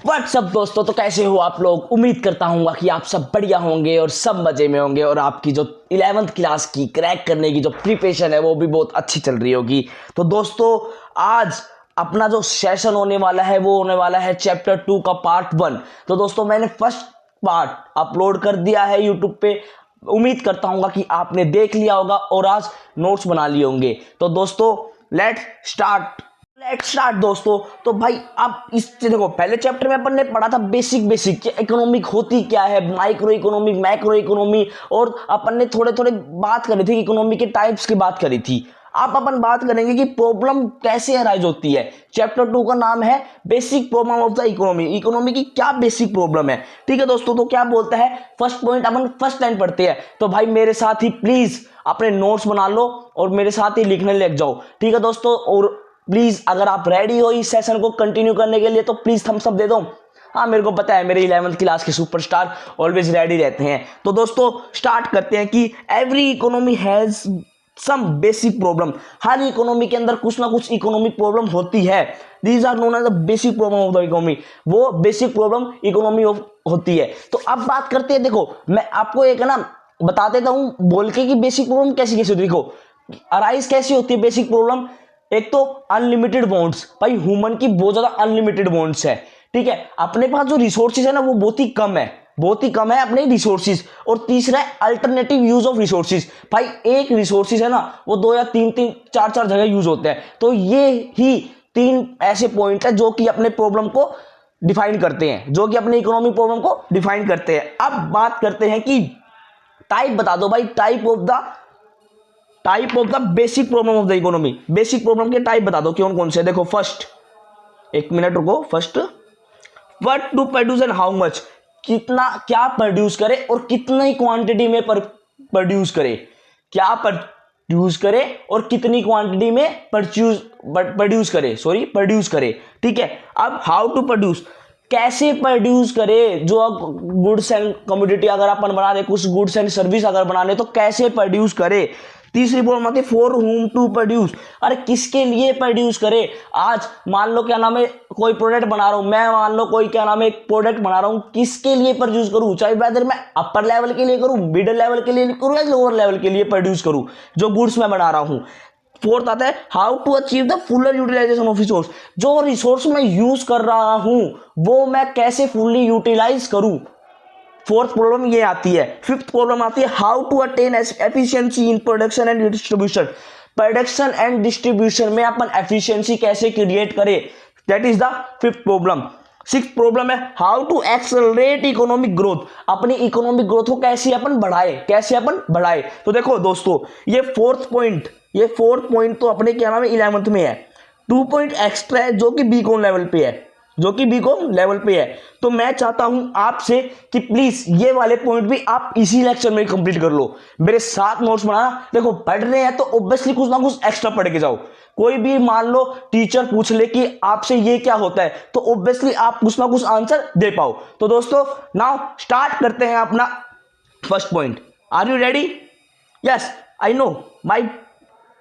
WhatsApp दोस्तों, तो कैसे हो आप लोग। उम्मीद करता हूँ कि आप सब बढ़िया होंगे और सब मजे में होंगे और आपकी जो 11th क्लास की क्रैक करने की जो प्रिपरेशन है वो भी बहुत अच्छी चल रही होगी। तो दोस्तों आज अपना जो सेशन होने वाला है वो होने वाला है चैप्टर 2 का पार्ट 1। तो दोस्तों मैंने फर्स्ट पार्ट अपलोड कर दिया है यूट्यूब पे। उम्मीद करता हूँ कि आपने देख लिया होगा और आज नोट्स बना लिए होंगे। तो दोस्तों लेट्स स्टार्ट दोस्तों। तो भाई आप इस देखो, पहले चैप्टर में अपन ने पढ़ा था बेसिक इकोनॉमिक होती क्या है, माइक्रो इकोनॉमिक, मैक्रो इकोनॉमी, और अपन ने थोड़े बात करी थी इकोनॉमी के टाइप्स की बात करी थी। अब अपन बात करेंगे कि प्रॉब्लम कैसे अराइज होती है। चैप्टर 2 का नाम है basic problem of the economy. Economy की क्या बेसिक प्रॉब्लम है, ठीक है दोस्तों। तो क्या बोलता है फर्स्ट पॉइंट, अपन फर्स्ट लाइन पढ़ते हैं। तो भाई मेरे साथ ही प्लीज अपने नोट्स बना लो और मेरे साथ ही लिखने लग जाओ, ठीक है दोस्तों। और प्लीज अगर आप रेडी हो इस सेशन को कंटिन्यू करने के लिए तो प्लीज थम्स अप दे दो। हाँ, मेरे को पता है मेरे 11th क्लास के सुपरस्टार ऑलवेज रेडी रहते हैं। तो दोस्तों स्टार्ट करते हैं कि every economy has some basic problem. हर इकोनॉमी के अंदर कुछ ना कुछ इकोनॉमिक प्रॉब्लम होती है। These are known as the basic problem of the economy. वो बेसिक प्रॉब्लम इकोनॉमी होती है। तो अब बात करते हैं, देखो मैं आपको एक ना बता देता हूँ बोल के कि बेसिक प्रॉब्लम कैसी कैसी होती है। देखो अराइज कैसी होती है बेसिक प्रॉब्लम। एक तो अनलिमिटेड बॉन्ड्स। भाई ह्यूमन की बहुत ज्यादा अनलिमिटेड बॉन्ड्स है, ठीक है। अपने पास जो रिसोर्सेज है ना वो बहुत ही कम है अपने रिसोर्सेज। और तीसरा है अल्टरनेटिव यूज ऑफ रिसोर्सेज। भाई एक रिसोर्सेज है ना वो 2 या 3 4 जगह यूज होते हैं। तो ये ही 3 ऐसे पॉइंट है जो कि अपने प्रॉब्लम को डिफाइन करते हैं, जो कि अपने इकोनॉमिक प्रॉब्लम को डिफाइन करते हैं। अब बात करते हैं कि टाइप बता दो भाई, type of the basic problem of the economy. Basic problem के टाइप बता दो कौन कौन से। देखो फर्स्ट, एक मिनट रुको। First, what to produce and how much. कितना, क्या प्रोड्यूस करे और कितनी क्वांटिटी में प्रोड्यूस करे। क्या प्रोड्यूस करे और कितनी क्वांटिटी में प्रोड्यूस करे, ठीक है। अब हाउ टू प्रोड्यूस, कैसे प्रोड्यूस करे। जो गुड्स एंड कमोडिटी अगर अपन बना रहे, कुछ गुड्स एंड सर्विस अगर बनाने तो कैसे प्रोड्यूस करे। तीसरी प्रॉब्लम आती है फॉर हुम टू प्रोड्यूस। अरे किसके लिए प्रोड्यूस करे। आज मान लो क्या नाम है कोई प्रोडक्ट बना रहा हूं मैं, मान लो कोई क्या नाम है एक प्रोडक्ट बना रहा हूं, किसके लिए प्रोड्यूस करूं। चाहे वेदर मैं अपर लेवल के लिए करूं, मिडिल लेवल के लिए करूं या लोअर लेवल के लिए प्रोड्यूस करूं जो गुड्स मैं बना रहा हूं। फोर्थ आता है how to achieve the fuller utilization of resource. जो रिसोर्स मैं यूज कर रहा हूं वो मैं कैसे फुल्ली यूटिलाइज करूं। फोर्थ प्रॉब्लम ये आती है। फिफ्थ प्रॉब्लम आती है how to attain efficiency in production and distribution. Production and distribution में अपन एफिशिएंसी कैसे क्रिएट करें, that is the fifth problem. Sixth problem है how to accelerate economic growth. अपनी इकोनॉमिक ग्रोथ को कैसे अपन बढ़ाए। तो देखो दोस्तों ये फोर्थ पॉइंट तो अपने क्या नाम है 11th में है। 2 पॉइंट एक्स्ट्रा है जो कि बीकॉम लेवल पे है। तो मैं चाहता हूं आपसे कि प्लीज ये वाले पॉइंट भी आप इसी लेक्चर में कंप्लीट कर लो। मेरे साथ नोट्स बनाना। देखो पढ़ रहे हैं तो ऑब्वियसली कुछ ना कुछ एक्स्ट्रा पढ़ के जाओ। कोई भी मान लो टीचर पूछ ले कि आपसे ये क्या होता है तो ऑब्वियसली आप कुछ ना कुछ आंसर दे पाओ। तो दोस्तों नाउ स्टार्ट करते हैं अपना first point. Are you ready? Yes I know my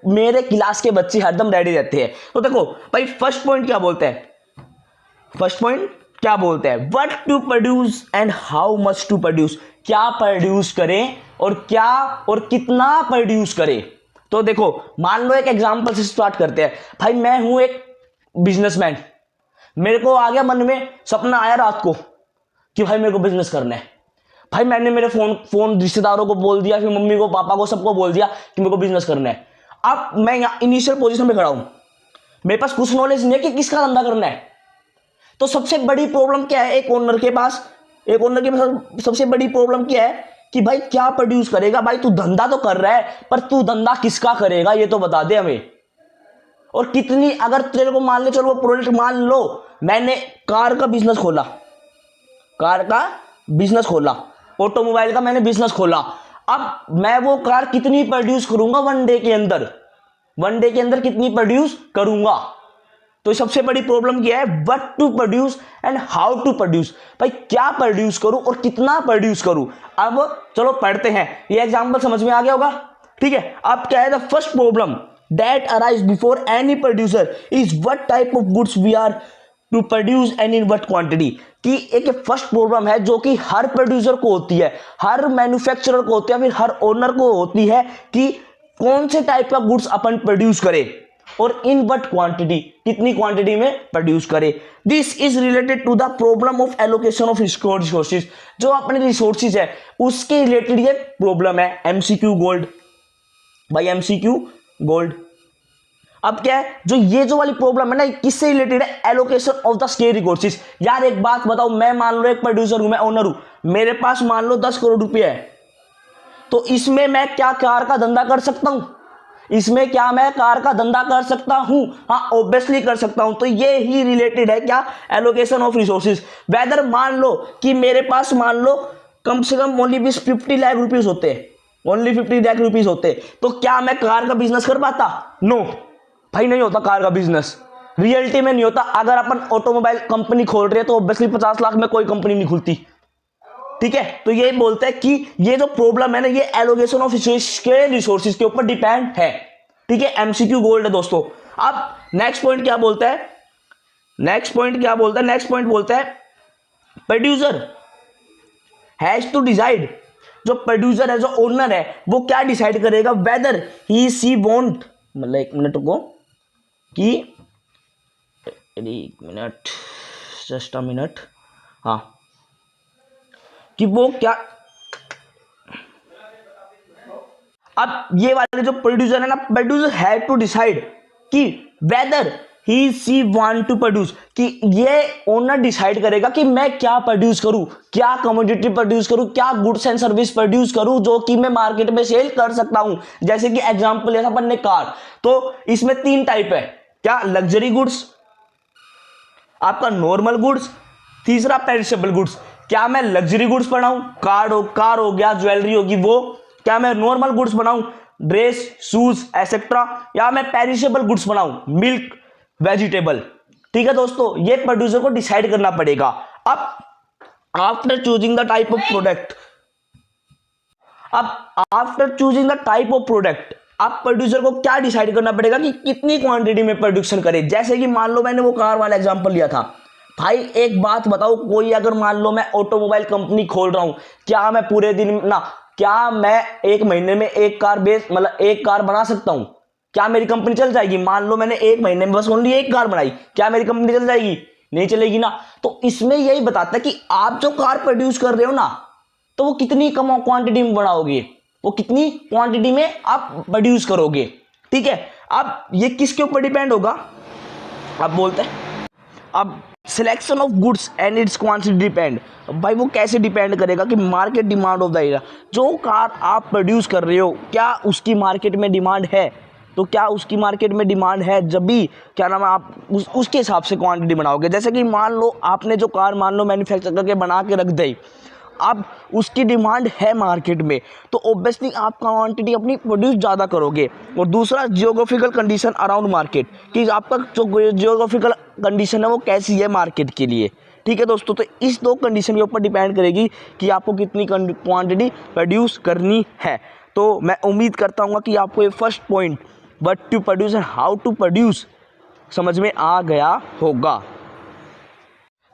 मेरे क्लास के बच्चे हरदम रेडी रहते हैं। तो देखो भाई फर्स्ट पॉइंट क्या बोलते हैं। What to produce and how much to produce. क्या प्रोड्यूस करें और कितना प्रोड्यूस करें। तो देखो मान लो एक एग्जांपल से स्टार्ट करते हैं। भाई मैं हूं एक बिजनेसमैन, मेरे को आ गया मन में सपना आया रात को कि भाई मेरे को बिजनेस करना है। भाई मैंने मेरे फोन रिश्तेदारों को बोल दिया, फिर मम्मी को पापा को सबको बोल दिया कि मेरे को बिजनेस करना है। अब मैं यहाँ इनिशियल पोजीशन में खड़ा हूं, मेरे पास कुछ नॉलेज नहीं है कि किसका धंधा करना है। तो सबसे बड़ी प्रॉब्लम क्या है एक ओनर के पास सबसे बड़ी प्रॉब्लम क्या है कि भाई क्या प्रोड्यूस करेगा। भाई तू धंधा तो कर रहा है पर तू धंधा किसका करेगा ये तो बता दे हमें। और कितनी, अगर तेरे को मान ले, चलो वो प्रोडक्ट मान लो मैंने कार का बिजनेस खोला, ऑटोमोबाइल का मैंने बिजनेस खोला। अब मैं वो कार कितनी प्रोड्यूस करूंगा वन डे के अंदर कितनी प्रोड्यूस करूंगा। तो सबसे बड़ी प्रॉब्लम क्या है what to produce and how to produce. भाई क्या प्रोड्यूस करूं और कितना प्रोड्यूस करूं। अब चलो पढ़ते हैं, ये एग्जांपल समझ में आ गया होगा, ठीक है। अब क्या है the first problem that arise before any producer is what type of goods we are to produce and in what quantity, कि एक फर्स्ट प्रॉब्लम है जो कि हर प्रोड्यूसर को होती है, हर मैन्युफैक्चरर को होती है, फिर हर ओनर को होती है कि कौन से टाइप का गुड्स अपन प्रोड्यूस करें और इन वट क्वांटिटी, कितनी क्वांटिटी में प्रोड्यूस करें। This is related to the problem of allocation of resources, जो अपने रिसोर्सेज है उसके रिलेटेड ये प्रॉब्लम है। एमसीक्यू गोल्ड भाई, एमसीक्यू गोल्ड। अब क्या है, जो वाली प्रॉब्लम है ना, किससे रिलेटेड है? Allocation of the square resources. यार एक बात बताओ, मैं मान लो एक प्रोड्यूसर हूं, मैं ओनर हूं, मेरे पास मान लो 10 करोड़ रुपए है, तो इसमें मैं क्या कार का धंधा कर सकता हूं? इसमें क्या मैं कार का धंधा कर सकता हूं? हाँ, ऑब्वियसली कर सकता हूं। तो ये ही रिलेटेड है क्या? Allocation of resources. वेदर मान लो कि मेरे पास मान लो कम से कम ओनली 50 लाख रुपीज होते हैं, ओनली 50 लाख रुपीज होते, तो क्या मैं कार का बिजनेस कर पाता? नो भाई, नहीं होता कार का बिजनेस, रियलिटी में नहीं होता। अगर अपन ऑटोमोबाइल कंपनी खोल रहे हैं तो ऑब्वियसली 50 लाख में कोई कंपनी नहीं खुलती, ठीक है। तो ये बोलते हैं कि ये जो प्रॉब्लम है ना, ये एलोकेशन ऑफ रिसोर्सेज के ऊपर डिपेंड है, ठीक है। एमसीक्यू गोल्ड है दोस्तों। अब नेक्स्ट पॉइंट क्या बोलता है? नेक्स्ट पॉइंट बोलता है प्रोड्यूसर हैज टू डिसाइड, जो प्रोड्यूसर है, जो ओनर है, वो क्या डिसाइड करेगा? वेदर ही सी वांट, मतलब एक मिनट को कि एक मिनट, जस्ट अ मिनट, हाँ, कि वो क्या, अब ये वाले जो प्रोड्यूसर है ना, प्रोड्यूसर हैव टू डिसाइड कि whether he she want to produce, कि ये ओनर डिसाइड करेगा कि मैं क्या प्रोड्यूस करूं, क्या कमोडिटी प्रोड्यूस करूं, क्या गुड्स एंड सर्विस प्रोड्यूस करूं जो कि मैं मार्केट में सेल कर सकता हूं। जैसे कि एग्जांपल लिया था अपन ने कार, तो इसमें 3 टाइप है, क्या? लग्जरी गुड्स, आपका नॉर्मल गुड्स, तीसरा पेरिशेबल गुड्स। क्या मैं लग्जरी गुड्स बनाऊं, कार हो गया, ज्वेलरी होगी वो? क्या मैं नॉर्मल गुड्स बनाऊं, ड्रेस, शूज एसेट्रा? या मैं पेरिशेबल गुड्स बनाऊं, मिल्क, वेजिटेबल? ठीक है दोस्तों, ये प्रोड्यूसर को डिसाइड करना पड़ेगा। अब after choosing the type of product, अब प्रोड्यूसर को क्या डिसाइड करना पड़ेगा कि कितनी क्वांटिटी में प्रोडक्शन करे। जैसे कि मान लो मैंने वो कार वाला एग्जांपल लिया था भाई, एक बात बताओ, कोई अगर मान लो मैं ऑटोमोबाइल कंपनी खोल रहा हूं, क्या मैं पूरे दिन ना, क्या मैं एक महीने में एक कार बना सकता हूं? क्या मेरी कंपनी चल जाएगी? मान लो मैंने एक महीने में बस ओनली एक कार बनाई, क्या मेरी कंपनी चल जाएगी? नहीं चलेगी ना। तो इसमें यही बताता है कि आप जो कार प्रोड्यूस कर रहे हो ना, तो वो कितनी कम क्वांटिटी में बनाओगे, वो कितनी क्वांटिटी में आप प्रोड्यूस करोगे, ठीक है। अब ये किसके ऊपर डिपेंड होगा? अब बोलते हैं, अब selection of goods and its quantity depend. भाई वो कैसे डिपेंड करेगा? कि market demand of the area, जो कार आप प्रोड्यूस कर रहे हो क्या उसकी मार्केट में डिमांड है? तो क्या उसकी मार्केट में डिमांड है, जब भी क्या नाम है आप उसके हिसाब से क्वांटिटी बनाओगे। जैसे कि मान लो आपने जो कार मान लो मैन्युफैक्चर करके बना के रख दी, अब उसकी डिमांड है मार्केट में, तो ऑब्वियसली आप क्वांटिटी अपनी प्रोड्यूस ज़्यादा करोगे। और दूसरा जियोग्राफिकल कंडीशन अराउंड मार्केट, कि आपका जो जियोग्राफिकल कंडीशन है वो कैसी है मार्केट के लिए, ठीक है दोस्तों। तो इस 2 कंडीशन के ऊपर डिपेंड करेगी कि आपको कितनी क्वांटिटी प्रोड्यूस करनी है। तो मैं उम्मीद करता हूँ कि आपको ये first point, what to produce and how to produce, समझ में आ गया होगा।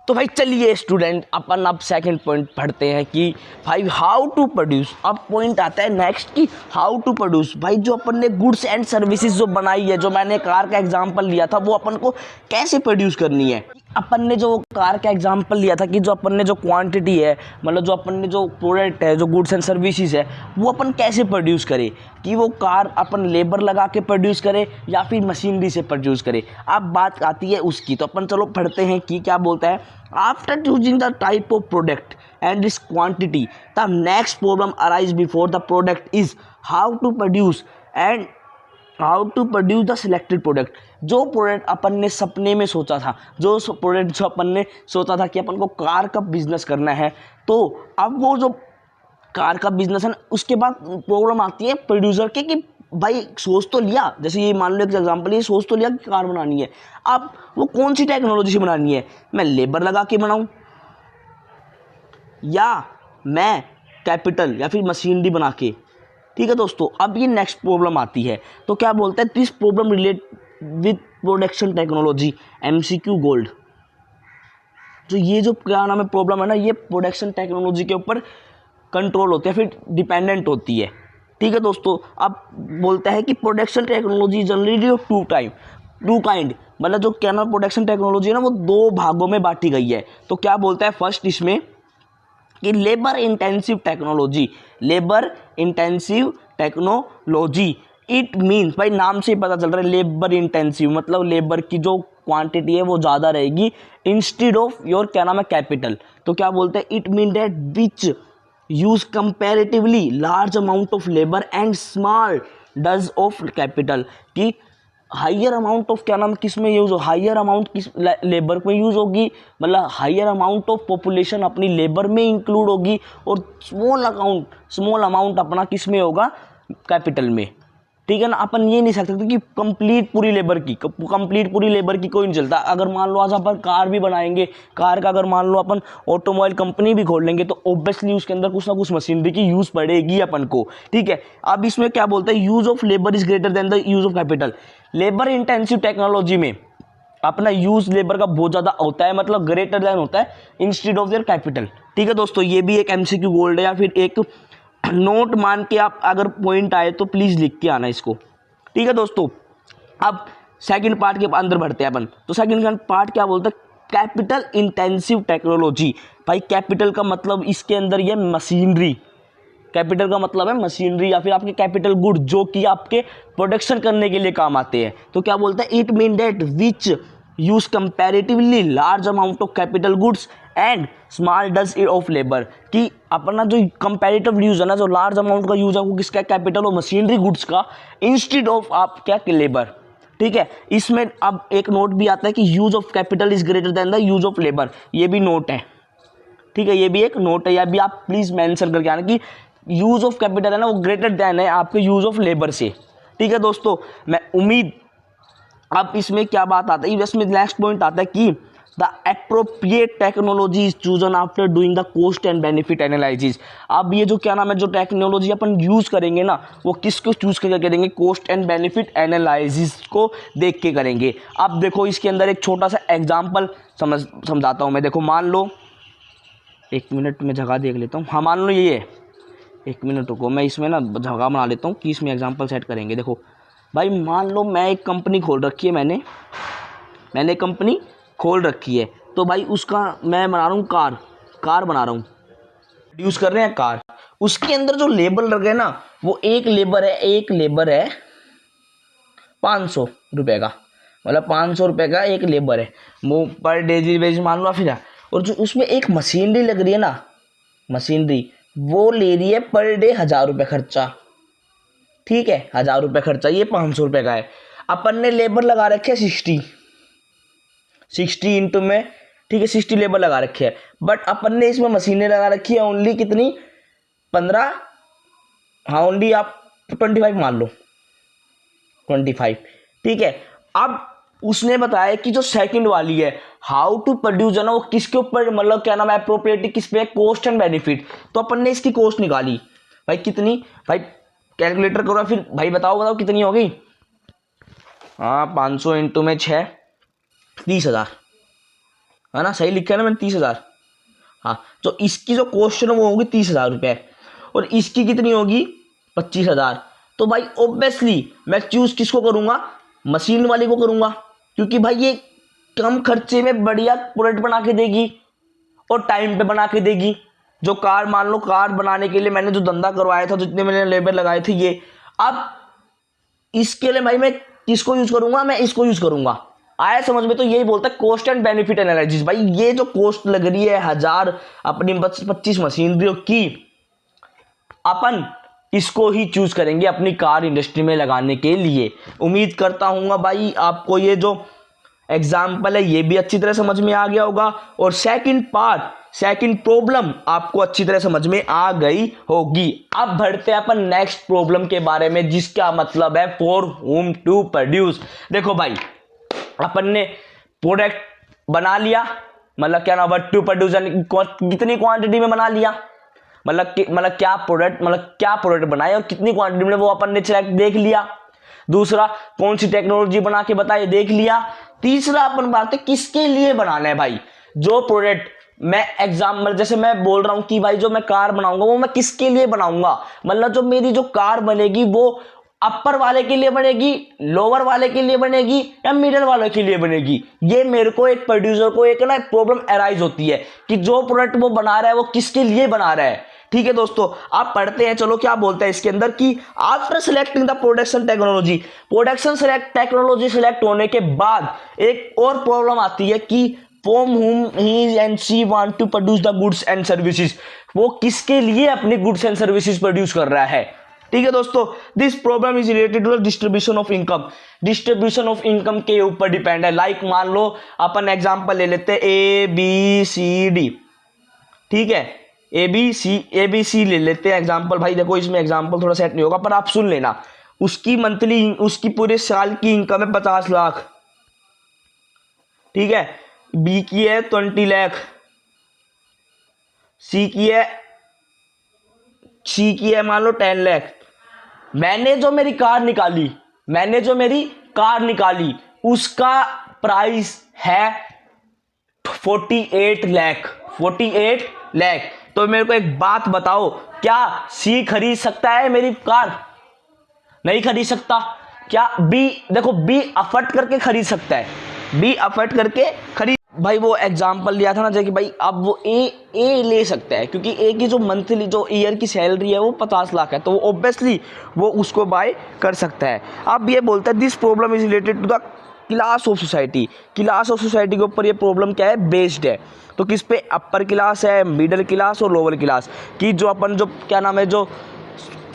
तो भाई चलिए स्टूडेंट, अपन अब सेकंड पॉइंट पढ़ते हैं कि भाई हाउ टू प्रोड्यूस। अब पॉइंट आता है नेक्स्ट कि हाउ टू प्रोड्यूस। भाई जो अपन ने गुड्स एंड सर्विसेज जो बनाई है, जो मैंने कार का एग्जांपल लिया था, वो अपन को कैसे प्रोड्यूस करनी है। अपन ने जो कार का एग्जांपल लिया था कि जो अपन ने जो क्वांटिटी है, मतलब जो अपन ने जो प्रोडक्ट है, जो गुड्स एंड सर्विसेज है, वो अपन कैसे प्रोड्यूस करें, कि वो कार अपन लेबर लगा के प्रोड्यूस करें या फिर मशीनरी से प्रोड्यूस करें। अब बात आती है उसकी, तो अपन चलो पढ़ते हैं कि क्या बोलता है। After choosing the type of product and its quantity, the next problem arise before the product is how to produce and how to produce the selected product. जो प्रोडक्ट अपन ने सपने में सोचा था, जो अपन ने सोचा था कि अपन को कार का बिजनेस करना है, तो अब वो जो कार का बिजनेस है ना, उसके बाद प्रॉब्लम आती है प्रोड्यूसर के कि भाई सोच तो लिया, जैसे ये मान लो एक एग्जांपल, ये सोच तो लिया कि कार बनानी है, अब वो कौन सी टेक्नोलॉजी से बनानी है, मैं लेबर लगा के बनाऊं या मैं कैपिटल या फिर मशीनरी बना के, ठीक है दोस्तों। अब ये नेक्स्ट प्रॉब्लम आती है, तो क्या बोलते हैं, this problem relate with production technology, MCQ gold. जो ये जो क्या नाम है प्रॉब्लम है ना, ये प्रोडक्शन टेक्नोलॉजी के ऊपर कंट्रोल होते हैं, फिर डिपेंडेंट होती है। ठीक है दोस्तों, अब बोलता है कि production technology generally of two kind, मतलब जो क्या नाम प्रोडक्शन टेक्नोलॉजी है ना वो दो भागों में बांटी गई है। तो क्या बोलता है फर्स्ट इसमें कि labour intensive technology, it means, भाई नाम से ही पता चल रहा है लेबर इंटेंसिव, मतलब लेबर की जो क्वांटिटी है वो ज़्यादा रहेगी इंस्टेड ऑफ योर क्या नाम है कैपिटल। तो क्या बोलते हैं, it mean that which use comparatively large amount of labour and small does of capital, कि हाइयर अमाउंट ऑफ क्या नाम किस में यूज़ हो, हाइयर अमाउंट किस लेबर में यूज़ होगी, मतलब हाइयर अमाउंट ऑफ पॉपुलेशन अपनी लेबर में इंक्लूड होगी, और स्मॉल अमाउंट अपना किस में होगा, कैपिटल में। ठीक है ना, अपन ये नहीं कह सकते कि कंप्लीट पूरी लेबर की कोई नहीं चलता। अगर मान लो आज अपन कार भी बनाएंगे, कार का अगर मान लो अपन ऑटोमोबाइल कंपनी भी खोल लेंगे तो ऑब्वियसली उसके अंदर कुछ ना कुछ मशीनरी की यूज़ पड़ेगी अपन को। ठीक है, अब इसमें क्या बोलता है, use of labour is greater than the use of capital. Labour intensive technology में अपना यूज़ लेबर का बहुत ज़्यादा होता है, मतलब ग्रेटर देन होता है इंस्टेड ऑफ देयर कैपिटल। ठीक है दोस्तों, ये भी एक MCQ गोल्ड है, या फिर एक नोट मान के आप अगर पॉइंट आए तो प्लीज़ लिख के आना इसको। ठीक है दोस्तों, अब सेकंड पार्ट के अंदर बढ़ते हैं अपन। तो सेकंड पार्ट क्या बोलता है, कैपिटल इंटेंसिव टेक्नोलॉजी। भाई कैपिटल का मतलब इसके अंदर ये मशीनरी, कैपिटल का मतलब है मशीनरी या फिर आपके कैपिटल गुड जो कि आपके प्रोडक्शन करने के लिए काम आते हैं। तो क्या बोलता है, it mean that which use comparatively large amount of capital goods and small does of labour, कि अपना जो कंपैरेटिव यूज है ना, जो लार्ज अमाउंट का यूज है वो किसका, कैपिटल और मशीनरी गुड्स का, इंस्टेड ऑफ आप क्या लेबर। ठीक है, इसमें अब एक नोट भी आता है कि use of capital is greater than the use of labour, ये भी नोट है। ठीक है, ये भी एक नोट है, या भी आप प्लीज मेंशन करके आना कि यूज ऑफ कैपिटल है ना वो ग्रेटर देन है आपके यूज ऑफ लेबर से। ठीक है दोस्तों, मैं उम्मीद, अब इसमें क्या बात आता है, इसमें नेक्स्ट पॉइंट आता है कि the appropriate technology is chosen after doing the cost and benefit analysis. अब ये जो क्या नाम है, जो टेक्नोलॉजी अपन यूज़ करेंगे ना वो किसको चूज करके करेंगे, कॉस्ट एंड बेनिफिट एनालिसिस को देख के करेंगे। अब देखो इसके अंदर एक छोटा सा एग्जाम्पल समझाता हूँ मैं। देखो मान लो, एक मिनट में जगह देख लेता हूँ, हाँ मान लो ये है, एक मिनट रुको, मैं इसमें ना जगह बना लेता हूँ कि इसमें एग्जाम्पल सेट करेंगे। देखो भाई मान लो मैं एक कंपनी खोल रखी है, मैंने कंपनी खोल रखी है, तो भाई उसका मैं बना रहा हूँ कार बना रहा हूँ, प्रोड्यूस कर रहे हैं कार। उसके अंदर जो लेबर लग है ना वो एक लेबर है 500 रुपये का, मतलब 500 रुपये का एक लेबर है, वो पर डेली बेस मान लो फिर। और जो उसमें एक मशीनरी लग रही है ना, मशीनरी वो ले रही है पर डे 1000 रुपये खर्चा। ठीक है, 1000 रुपये खर्चा, ये 500 रुपये का है। अपन ने लेबर लगा रखे है 60 इंटू में, ठीक है 60 लेबर लगा रखे है, बट अपन ने इसमें मशीनें लगा रखी है ओनली कितनी, 15, हाँ ओनली आप 25 मान लो, 25। ठीक है, अब उसने बताया कि जो सेकंड वाली है हाउ टू प्रोड्यूस है ना वो किसके ऊपर, मतलब क्या नाम है एप्रोप्रिएटली किस पे, कॉस्ट एंड बेनिफिट। तो अपन ने इसकी कॉस्ट निकाली भाई कितनी, भाई कैलकुलेटर करो फिर भाई बताओ कितनी होगी। हाँ 500 इंटू में 6, 30,000 है ना, सही लिखा है ना मैंने 30,000। हाँ, तो इसकी जो कॉस्ट है वो होगी 30,000 रुपये और इसकी कितनी होगी 25,000। तो भाई ऑब्वियसली मैं चूज किसको करूँगा, मशीन वाली को करूँगा, क्योंकि भाई ये कम खर्चे में बढ़िया प्रोडक्ट बना के देगी और टाइम पे बना के देगी। जो कार, मान लो कार बनाने के लिए मैंने जो धंधा करवाया था, जितने मैंने लेबर लगाए थे ये, अब इसके लिए भाई मैं किसको यूज करूंगा, मैं इसको यूज करूंगा। आया समझ में? तो यही बोलता है कॉस्ट एंड बेनिफिट एनालिसिस। भाई ये जो कॉस्ट लग रही है 1000 अपनी 25 मशीनरियों की, अपन इसको ही चूज करेंगे अपनी कार इंडस्ट्री में लगाने के लिए। उम्मीद करता हूँ भाई आपको ये जो एग्जाम्पल है ये भी अच्छी तरह समझ में आ गया होगा और सेकंड प्रॉब्लम आपको अच्छी तरह समझ में आ गई होगी। अब बढ़ते हैं अपन नेक्स्ट प्रॉब्लम के बारे में, जिसका मतलब है फॉर होम टू प्रोड्यूस। देखो भाई अपन ने प्रोडक्ट बना लिया, मतलब क्या ना, व्हाट टू प्रोड्यूस कितनी क्वांटिटी में बना लिया, मतलब क्या प्रोडक्ट बनाए और कितनी क्वांटिटी में, वो अपन ने देख लिया। दूसरा कौन सी टेक्नोलॉजी बना के बताए, देख लिया। तीसरा अपन बात है किसके लिए बनाना है भाई, जो प्रोडक्ट मैं एग्जाम्पल जैसे मैं बोल रहा हूं कि भाई जो मैं कार बनाऊंगा वो मैं किसके लिए बनाऊंगा, मतलब जो मेरी जो कार बनेगी वो अपर वाले के लिए बनेगी, लोअर वाले के लिए बनेगी या मिडिल वाले के लिए बनेगी। ये मेरे को एक प्रोड्यूसर को एक ना प्रॉब्लम अराइज होती है कि जो प्रोडक्ट वो बना रहा है वो किसके लिए बना रहा है। ठीक है दोस्तों, आप पढ़ते हैं, चलो क्या बोलता है इसके अंदर कि after selecting the production technology, production technology select होने के बाद एक और प्रॉब्लम आती है कि from whom he and she want to produce the goods and services, वो किसके लिए अपनी गुड्स एंड सर्विसेज प्रोड्यूस कर रहा है। ठीक है दोस्तों, this problem is related to the distribution of income, distribution of income के ऊपर डिपेंड है। लाइक मान लो अपन एग्जांपल ले लेते हैं ABCD, ठीक है, ABC ले लेते हैं एग्जांपल। भाई देखो इसमें एग्जांपल थोड़ा सेट नहीं होगा पर आप सुन लेना। उसकी मंथली, उसकी पूरे साल की इनकम है 50 लाख, ठीक है। बी की है 20 लाख, सी की है मान लो 10 लाख। मैंने जो मेरी कार निकाली उसका प्राइस है 48 लाख। तो मेरे को एक बात बताओ, क्या सी खरीद सकता है मेरी कार? नहीं खरीद सकता। क्या बी? देखो बी अफर्ट करके खरीद सकता है, भाई वो एग्जाम्पल लिया था ना जैसे कि भाई अब वो ए ले सकता है क्योंकि ए की जो मंथली जो ईयर की सैलरी है वो 50 लाख है, तो वो ऑब्वियसली वो उसको बाय कर सकता है। अब ये बोलता है this problem is related to the class of society, के ऊपर ये प्रॉब्लम क्या है, बेस्ड है। तो किस पे? अपर क्लास है, मिडिल क्लास और लोअर क्लास की जो अपन जो क्या नाम है जो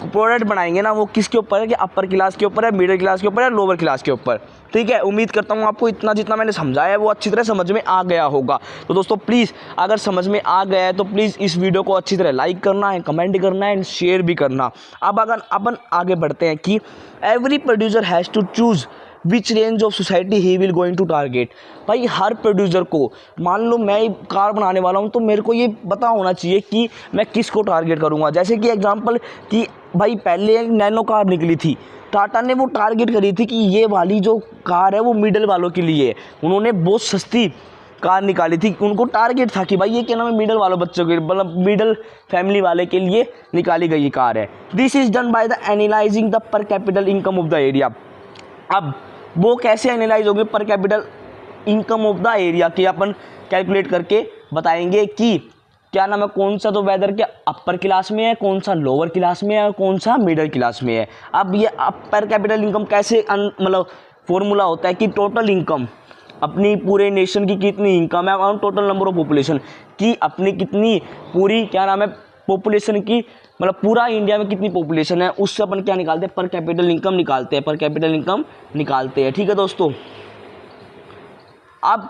प्रोडक्ट बनाएंगे ना वो किसके ऊपर है कि अपर क्लास के ऊपर है, मिडिल क्लास के ऊपर है, लोअर क्लास के ऊपर। ठीक है, उम्मीद करता हूँ आपको इतना जितना मैंने समझाया है वो अच्छी तरह समझ में आ गया होगा। तो दोस्तों प्लीज़ अगर समझ में आ गया है तो प्लीज़ इस वीडियो को अच्छी तरह लाइक करना है, कमेंट करना है एंड शेयर भी करना। अब अगर अपन आगे बढ़ते हैं कि every producer has to choose which range of society he will going to target. भाई हर प्रोड्यूसर को, मान लो मैं कार बनाने वाला हूँ तो मेरे को ये पता होना चाहिए कि मैं किसको टारगेट करूँगा। जैसे कि एग्जांपल कि भाई पहले एक नैनो कार निकली थी, टाटा ने वो टारगेट करी थी कि ये वाली जो कार है वो मिडिल वालों के लिए है। उन्होंने बहुत सस्ती कार निकाली थी, उनको टारगेट था कि भाई ये क्या नाम है मिडिल वालों बच्चों के, मतलब मिडिल फैमिली वाले के लिए निकाली गई कार है। This is done by the analysing the पर capital income of the area. अब वो कैसे एनालाइज होगी? पर capital income of the area की अपन कैलकुलेट करके बताएंगे कि क्या नाम है कौन सा तो वेदर के अपर क्लास में है, कौन सा लोअर क्लास में है और कौन सा मिडिल क्लास में है। अब ये पर कैपिटल इनकम कैसे मतलब फॉर्मूला होता है कि टोटल इनकम, अपनी पूरे नेशन की कितनी इनकम है और टोटल नंबर ऑफ पॉपुलेशन की अपनी कितनी पूरी क्या नाम है पॉपुलेशन की, मतलब पूरा इंडिया में कितनी पॉपुलेशन है उससे अपन क्या निकालते हैं, पर कैपिटल इनकम निकालते हैं। ठीक है दोस्तों, अब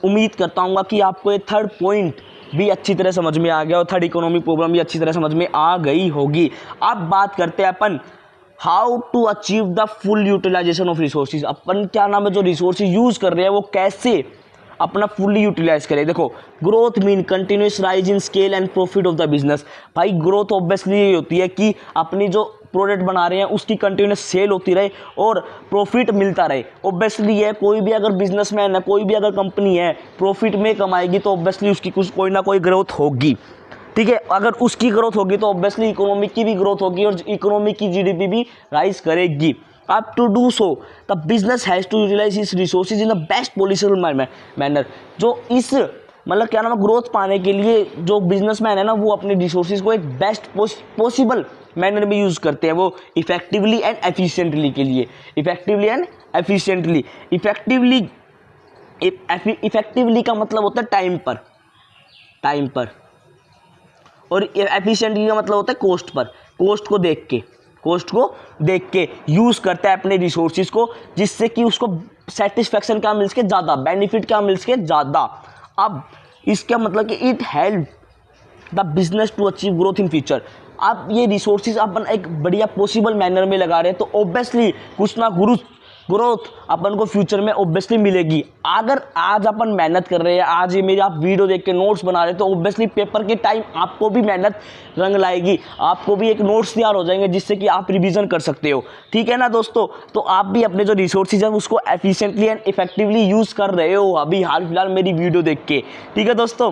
उम्मीद करता हूँ कि आपको ये थर्ड पॉइंट भी अच्छी तरह समझ में आ गया और थर्ड इकोनॉमिक प्रॉब्लम भी अच्छी तरह समझ में आ गई होगी। अब बात करते हैं अपन how to achieve the full utilization of resources. अपन क्या नाम है जो रिसोर्सेज यूज़ कर रहे हैं वो कैसे अपना फुल्ली यूटिलाइज करें। देखो growth mean continuous rise in scale and profit of the business. भाई ग्रोथ ऑब्वियसली ये होती है कि अपनी जो प्रोडक्ट बना रहे हैं उसकी कंटिन्यूस सेल होती रहे और प्रॉफिट मिलता रहे। ऑब्वियसली है कोई भी अगर बिजनेसमैन है, कोई भी अगर कंपनी है प्रॉफिट में कमाएगी तो ऑब्वियसली उसकी कुछ कोई ना कोई ग्रोथ होगी। ठीक है, अगर उसकी ग्रोथ होगी तो ऑब्वियसली इकोनॉमी की भी ग्रोथ होगी और इकोनॉमी की जीडीपी भी राइज करेगी। अब to do so the business has to utilize इस resources in the best possible manner. जो इस मतलब क्या नाम है ग्रोथ पाने के लिए जो बिजनेसमैन है ना वो अपने रिसोर्सेज को एक बेस्ट पॉसिबल मैनर में यूज़ करते हैं, वो इफेक्टिवली एंड एफिशिएंटली के लिए। इफेक्टिवली का मतलब होता है टाइम पर और एफिशिएंटली का मतलब होता है कॉस्ट पर। कोस्ट को देख के यूज़ करता है अपने रिसोर्सेज को, जिससे कि उसको सेटिस्फैक्शन क्या मिल सके ज़्यादा, बेनिफिट क्या मिल सके ज़्यादा। अब इसका मतलब कि it help the business to achieve growth in future. अब ये रिसोर्सेज अपन एक बढ़िया पॉसिबल मैनर में लगा रहे हैं तो ऑब्वियसली कुछ ना ग्रोथ अपन को फ्यूचर में ऑब्वियसली मिलेगी। अगर आज अपन मेहनत कर रहे हैं, आज ये मेरी आप वीडियो देख के नोट्स बना रहे हैं, तो ऑब्वियसली पेपर के टाइम आपको भी मेहनत रंग लाएगी, आपको भी एक नोट्स तैयार हो जाएंगे जिससे कि आप रिवीजन कर सकते हो। ठीक है ना दोस्तों, तो आप भी अपने जो रिसोर्सेज है उसको एफिशिएंटली एंड इफेक्टिवली यूज़ कर रहे हो अभी हाल फिलहाल मेरी वीडियो देख के। ठीक है दोस्तों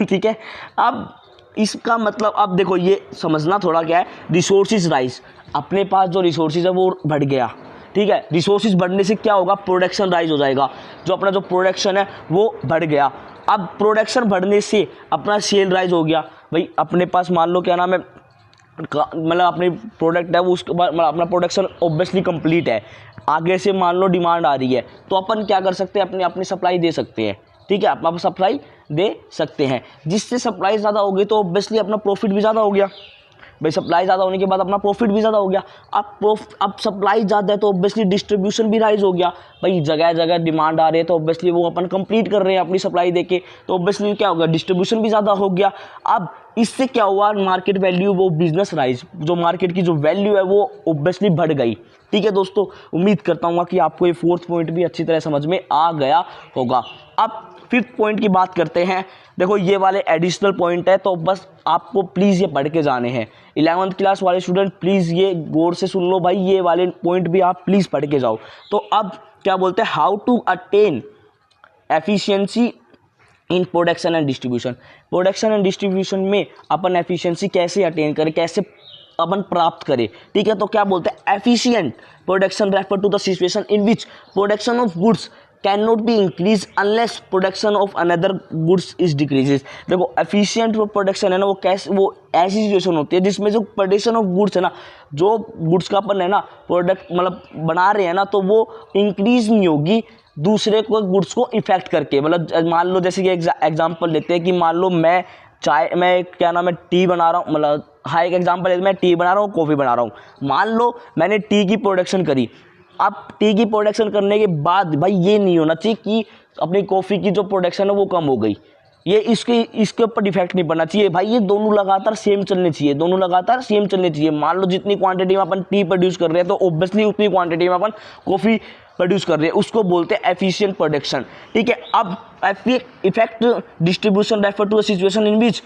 ठीक है, अब इसका मतलब अब देखो ये समझना थोड़ा क्या है, रिसोर्सेज राइज, अपने पास जो रिसोर्सेज है वो बढ़ गया। ठीक है, रिसोर्सेज बढ़ने से क्या होगा, प्रोडक्शन राइज हो जाएगा, जो अपना जो प्रोडक्शन है वो बढ़ गया। अब प्रोडक्शन बढ़ने से अपना सेल राइज हो गया। भाई अपने पास मान लो क्या नाम है, मतलब अपनी प्रोडक्ट है वो, उसके बाद मतलब अपना प्रोडक्शन ऑब्वियसली कंप्लीट है, आगे से मान लो डिमांड आ रही है, तो अपन क्या कर सकते हैं, अपनी सप्लाई दे सकते हैं। ठीक है, आप सप्लाई दे सकते हैं, जिससे सप्लाई ज़्यादा होगी तो ऑब्वियसली अपना प्रॉफिट भी ज़्यादा हो गया। भाई सप्लाई ज़्यादा होने के बाद अपना प्रॉफिट भी ज़्यादा हो गया। अब सप्लाई ज़्यादा है तो ऑब्वियसली डिस्ट्रीब्यूशन भी राइज हो गया। भाई जगह जगह डिमांड आ रही है तो ऑब्वियसली वो अपन कंप्लीट कर रहे हैं अपनी सप्लाई देके, तो ऑब्वियसली क्या होगा, डिस्ट्रीब्यूशन भी ज़्यादा हो गया। अब इससे क्या हुआ, मार्केट वैल्यू, वो बिजनेस राइज, जो मार्केट की जो वैल्यू है वो ऑब्वियसली बढ़ गई। ठीक है दोस्तों, उम्मीद करता हूँ कि आपको ये फोर्थ पॉइंट भी अच्छी तरह समझ में आ गया होगा। अब फिफ्थ पॉइंट की बात करते हैं। देखो ये वाले एडिशनल पॉइंट है, तो बस आपको प्लीज़ ये पढ़ के जाने हैं। 11th क्लास वाले स्टूडेंट प्लीज़ ये गौर से सुन लो भाई, ये वाले पॉइंट भी आप प्लीज़ पढ़ के जाओ। तो अब क्या बोलते हैं, how to attain efficiency in production and distribution. Production and distribution में अपन एफिशिएंसी कैसे अटेन करें, कैसे अपन प्राप्त करें। ठीक है, तो क्या बोलते हैं, efficient production refer to the situation in which production of goods can not be increase unless production of another goods is decreases. देखो एफिशिएंट जो प्रोडक्शन है ना, वो कैसे, वो ऐसी सिचुएशन होती है जिसमें जो प्रोडक्शन ऑफ गुड्स है ना, जो गुड्स का अपन है ना प्रोडक्ट मतलब बना रहे हैं ना, तो वो इंक्रीज नहीं होगी दूसरे को गुड्स को इफेक्ट करके। मतलब मान लो जैसे कि एग्जांपल लेते हैं कि मान लो मैं क्या नाम है, टी बना रहा हूँ, मतलब हाँ एक एग्जांपल है, मैं टी बना रहा हूँ, कॉफ़ी बना रहा हूँ। मान लो मैंने टी की प्रोडक्शन करी, अब टी की प्रोडक्शन करने के बाद भाई ये नहीं होना चाहिए कि अपनी कॉफ़ी की जो प्रोडक्शन है वो कम हो गई, ये इसके ऊपर इफेक्ट नहीं पड़ना चाहिए। भाई ये दोनों लगातार सेम चलने चाहिए, दोनों लगातार सेम चलने चाहिए। मान लो जितनी क्वांटिटी में अपन टी प्रोड्यूस कर रहे हैं, तो ऑब्वियसली उतनी क्वांटिटी में अपन कॉफ़ी प्रोड्यूस कर रहे हैं, उसको बोलते हैं एफिशिएंट प्रोडक्शन। ठीक है, अब effect distribution refer to a situation in which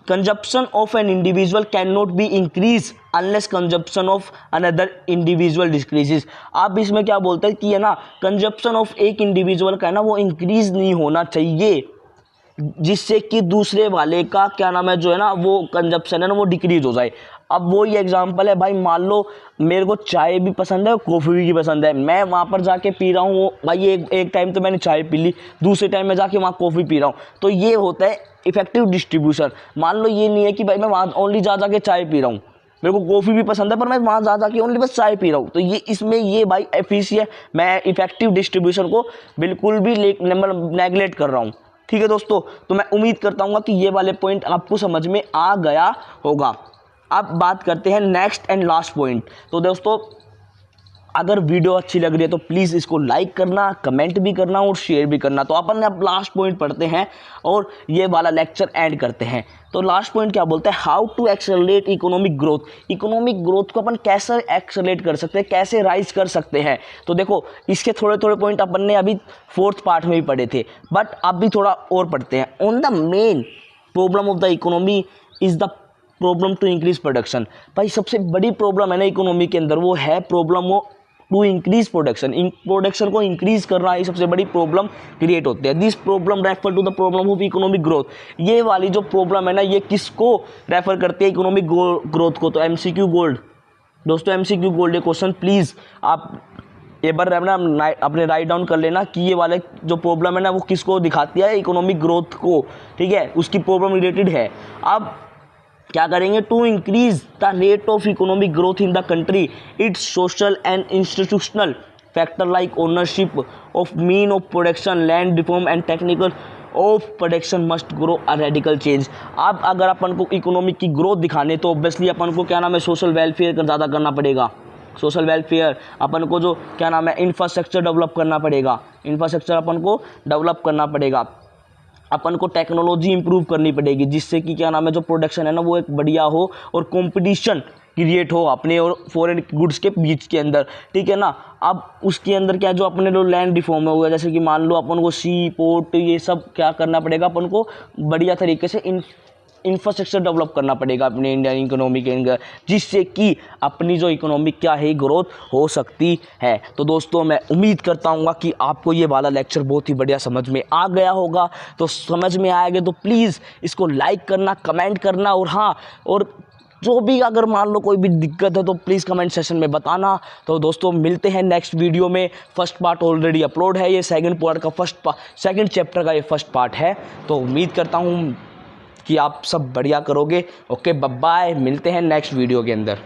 consumption of an individual cannot be increased unless consumption of another individual decreases। आप इसमें क्या बोलते हैं कि है ना, कंजप्शन ऑफ एक इंडिविजुअल का है ना वो इंक्रीज नहीं होना चाहिए, जिससे कि दूसरे वाले का क्या नाम है जो है ना वो कंजप्शन है ना वो डिक्रीज हो जाए। अब वो ये एग्जांपल है, भाई मान लो मेरे को चाय भी पसंद है और कॉफ़ी भी पसंद है, मैं वहाँ पर जाके पी रहा हूँ, भाई एक टाइम तो मैंने चाय पी ली, दूसरे टाइम में जाके वहाँ कॉफ़ी पी रहा हूँ, तो ये होता है इफेक्टिव डिस्ट्रीब्यूशन। मान लो ये नहीं है कि भाई मैं वहाँ ओनली जा के चाय पी रहा हूँ, मेरे को कॉफ़ी भी पसंद है पर मैं वहाँ जा के ओनली बस चाय पी रहा हूँ, तो ये इसमें ये भाई एफिशिएंट, मैं इफेक्टिव डिस्ट्रीब्यूशन को बिल्कुल भी नेगलेक्ट कर रहा हूँ। ठीक है दोस्तों, तो मैं उम्मीद करता हूँ कि ये वाले पॉइंट आपको समझ में आ गया होगा। अब बात करते हैं नेक्स्ट एंड लास्ट पॉइंट। तो दोस्तों अगर वीडियो अच्छी लग रही है तो प्लीज़ इसको लाइक करना, कमेंट भी करना और शेयर भी करना। तो अपन अब लास्ट पॉइंट पढ़ते हैं और ये वाला लेक्चर एंड करते हैं। तो लास्ट पॉइंट क्या बोलते हैं, how to accelerate economic growth. Economic growth को अपन कैसे एक्सेलरेट कर सकते हैं, कैसे राइज कर सकते हैं। तो देखो इसके थोड़े थोड़े पॉइंट अपन ने अभी फोर्थ पार्ट में भी पढ़े थे, बट अब भी थोड़ा और पढ़ते हैं। On the main problem of the economy is the problem to increase production. भाई सबसे बड़ी प्रॉब्लम है ना इकोनॉमी के अंदर, वो है प्रॉब्लम वो टू इंक्रीज प्रोडक्शन। प्रोडक्शन को इंक्रीज करना ही सबसे बड़ी प्रॉब्लम क्रिएट होती है। This problem refer to the problem of economic growth. ये वाली जो प्रॉब्लम है ना, ये किसको रेफर करती है, इकोनॉमिक ग्रोथ को। तो एमसीक्यू गोल्ड दोस्तों, एमसीक्यू गोल्ड ये क्वेश्चन प्लीज़ आप एक बार ना अपने राइट डाउन कर लेना कि ये वाले जो प्रॉब्लम है ना वो किसको दिखाती है, इकोनॉमिक ग्रोथ को। ठीक है, उसकी प्रॉब्लम रिलेटेड है। अब क्या करेंगे, to increase the rate of economic growth in the country its social and institutional factor like ownership of mean of production, land reform and technical of production must grow a radical change. अब अगर अपन को economic की growth दिखाने तो obviously अपन को क्या नाम है, सोशल वेलफेयर ज़्यादा करना पड़ेगा। सोशल वेलफेयर अपन को जो क्या नाम है, इंफ्रास्ट्रक्चर डेवलप करना पड़ेगा, इंफ्रास्ट्रक्चर अपन को डेवलप करना पड़ेगा। अपन को टेक्नोलॉजी इंप्रूव करनी पड़ेगी, जिससे कि क्या नाम है जो प्रोडक्शन है ना वो एक बढ़िया हो और कंपटीशन क्रिएट हो अपने और फॉरेन गुड्स के बीच के अंदर, ठीक है ना। अब उसके अंदर क्या जो अपने जो लैंड रिफॉर्म हो गया, जैसे कि मान लो अपन को सी पोर्ट ये सब क्या करना पड़ेगा, अपन को बढ़िया तरीके से इंफ्रास्ट्रक्चर डेवलप करना पड़ेगा अपने इंडियन इकोनॉमी के अंदर, जिससे कि अपनी जो इकोनॉमी क्या है ग्रोथ हो सकती है। तो दोस्तों मैं उम्मीद करता हूँ कि आपको ये वाला लेक्चर बहुत ही बढ़िया समझ में आ गया होगा। तो समझ में आएगा तो प्लीज़ इसको लाइक करना, कमेंट करना, और हाँ, और जो भी अगर मान लो कोई भी दिक्कत है तो प्लीज़ कमेंट सेशन में बताना। तो दोस्तों मिलते हैं नेक्स्ट वीडियो में। फर्स्ट पार्ट ऑलरेडी अपलोड है, ये सेकंड पार्ट का सेकंड चैप्टर का ये फर्स्ट पार्ट है। तो उम्मीद करता हूँ कि आप सब बढ़िया करोगे। ओके बाय बाय, मिलते हैं नेक्स्ट वीडियो के अंदर।